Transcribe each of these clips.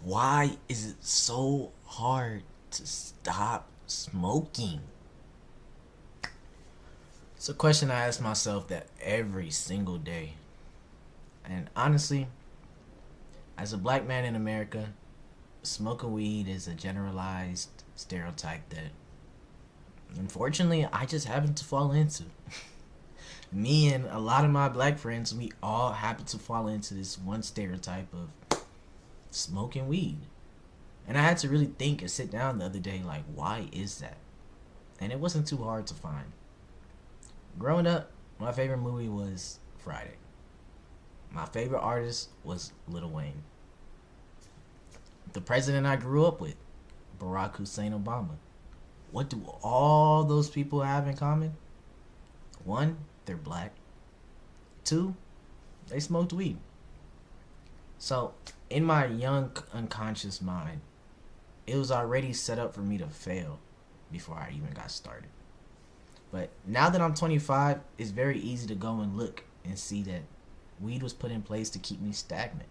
Why is it so hard to stop smoking? It's a question I ask myself that every single day. And honestly, as a black man in America, smoking weed is a generalized stereotype that unfortunately I just happen to fall into. Me and a lot of my black friends, we all happen to fall into this one stereotype of smoking weed. And I had to really think and sit down the other day, like, why is that? And it wasn't too hard to find. Growing up, my favorite movie was Friday. My favorite artist was Lil Wayne. The president I grew up with, Barack Hussein Obama. What do all those people have in common? One, they're black. Two, they smoked weed. So, in my young unconscious mind, it was already set up for me to fail before I even got started. But now that I'm 25, it's very easy to go and look and see that weed was put in place to keep me stagnant.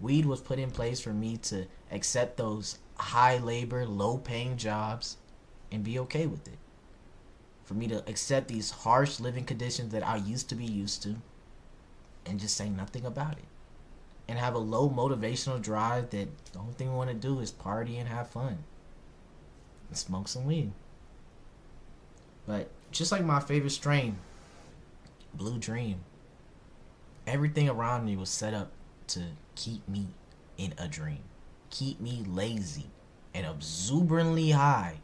Weed was put in place for me to accept those high labor, low paying jobs and be okay with it. For me to accept these harsh living conditions that I used to be used to and just say nothing about it. And have a low motivational drive that the only thing we want to do is party and have fun. And smoke some weed. But just like my favorite strain, Blue Dream, everything around me was set up to keep me in a dream. Keep me lazy and exuberantly high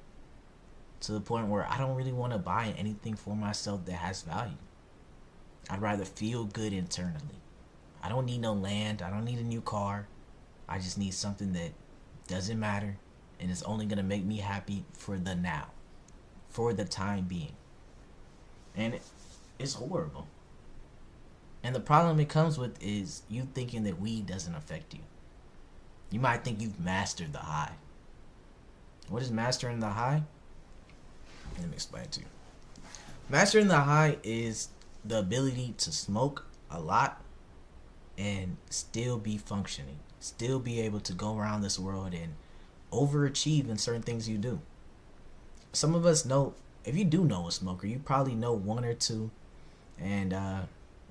to the point where I don't really want to buy anything for myself that has value. I'd rather feel good internally. I don't need no land. I don't need a new car. I just need something that doesn't matter and is only going to make me happy for the now, for the time being. And it's horrible. And the problem it comes with is you thinking that weed doesn't affect you. You might think you've mastered the high. What is mastering the high? Let me explain it to you. Mastering the high is the ability to smoke a lot and still be functioning, still be able to go around this world and overachieve in certain things you do. Some of us know, if you do know a smoker, you probably know one or two, and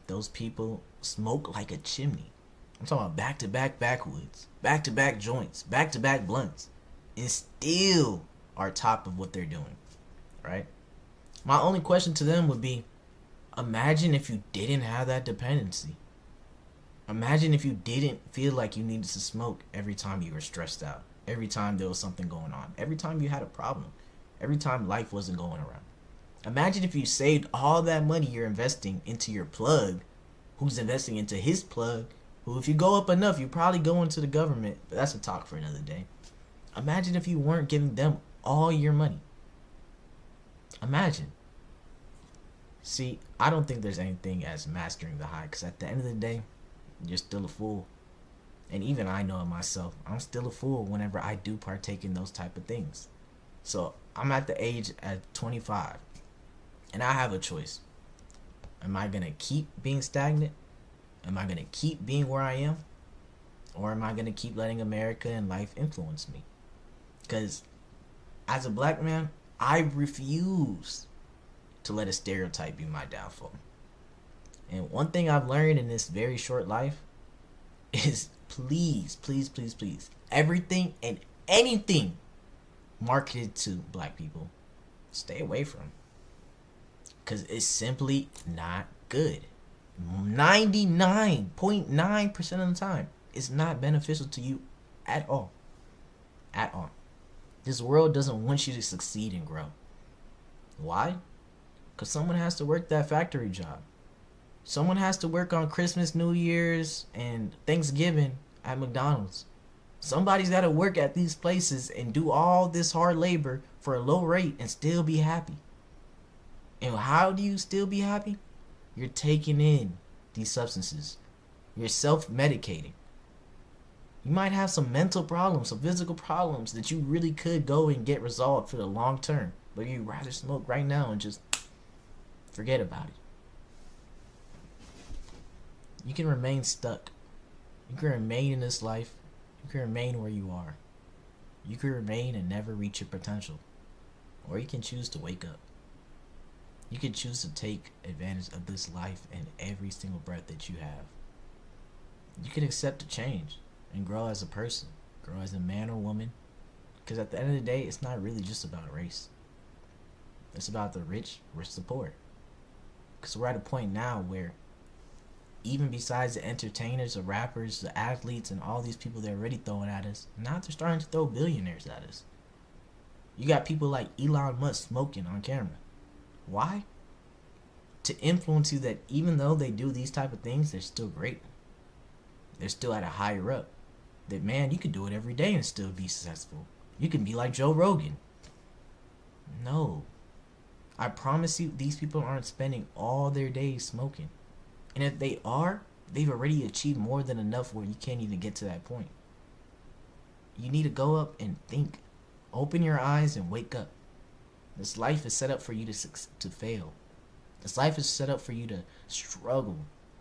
those people smoke like a chimney. I'm talking about back to back backwoods, back to back joints, back to back blunts, and still are top of what they're doing, right? My only question to them would be, imagine if you didn't have that dependency. Imagine if you didn't feel like you needed to smoke every time you were stressed out, every time there was something going on, every time you had a problem, every time life wasn't going around. Imagine if you saved all that money you're investing into your plug, who's investing into his plug, who if you go up enough, you probably go into the government, but that's a talk for another day. Imagine if you weren't giving them all your money. Imagine. See, I don't think there's anything as mastering the high, because at the end of the day, you're still a fool. And even I know it myself. I'm still a fool whenever I do partake in those type of things. So I'm at the age at 25, and I have a choice. Am I going to keep being stagnant? Am I going to keep being where I am? Or am I going to keep letting America and life influence me? Because as a black man, I refuse to let a stereotype be my downfall. And one thing I've learned in this very short life is please, please, please, please, everything and anything marketed to black people, stay away from. Because it's simply not good. 99.9% of the time, it's not beneficial to you at all. At all. This world doesn't want you to succeed and grow. Why? Because someone has to work that factory job. Someone has to work on Christmas, New Year's, and Thanksgiving at McDonald's. Somebody's got to work at these places and do all this hard labor for a low rate and still be happy. And how do you still be happy? You're taking in these substances. You're self-medicating. You might have some mental problems, some physical problems that you really could go and get resolved for the long term. But you'd rather smoke right now and just forget about it. You can remain stuck. You can remain in this life You can remain where you are. You can remain and never reach your potential. Or you can choose to wake up. You can choose to take advantage of this life and every single breath that you have. You can accept the change and grow as a person, grow as a man or woman. Because at the end of the day, it's not really just about race. It's about the rich versus the poor. Because we're at a point now where even besides the entertainers, the rappers, the athletes, and all these people they're already throwing at us, now they're starting to throw billionaires at us. You got people like Elon Musk smoking on camera. Why? To influence you that even though they do these type of things, they're still great. They're still at a higher up. That, man, you could do it every day and still be successful. You can be like Joe Rogan. No. I promise you, these people aren't spending all their days smoking. And if they are, they've already achieved more than enough where you can't even get to that point. You need to go up and think. Open your eyes and wake up. This life is set up for you to fail. This life is set up for you to struggle,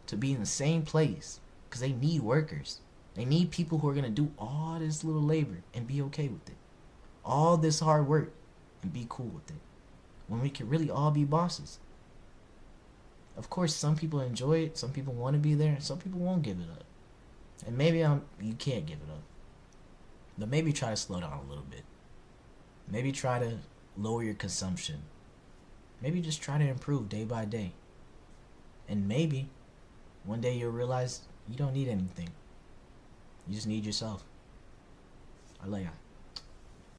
to be in the same place. Because they need workers. They need people who are going to do all this little labor and be okay with it. All this hard work and be cool with it. When we can really all be bosses. Of course, some people enjoy it. Some people want to be there. Some people won't give it up. And maybe you can't give it up. But maybe try to slow down a little bit. Maybe try to lower your consumption. Maybe just try to improve day by day. And maybe one day you'll realize you don't need anything. You just need yourself. Alea.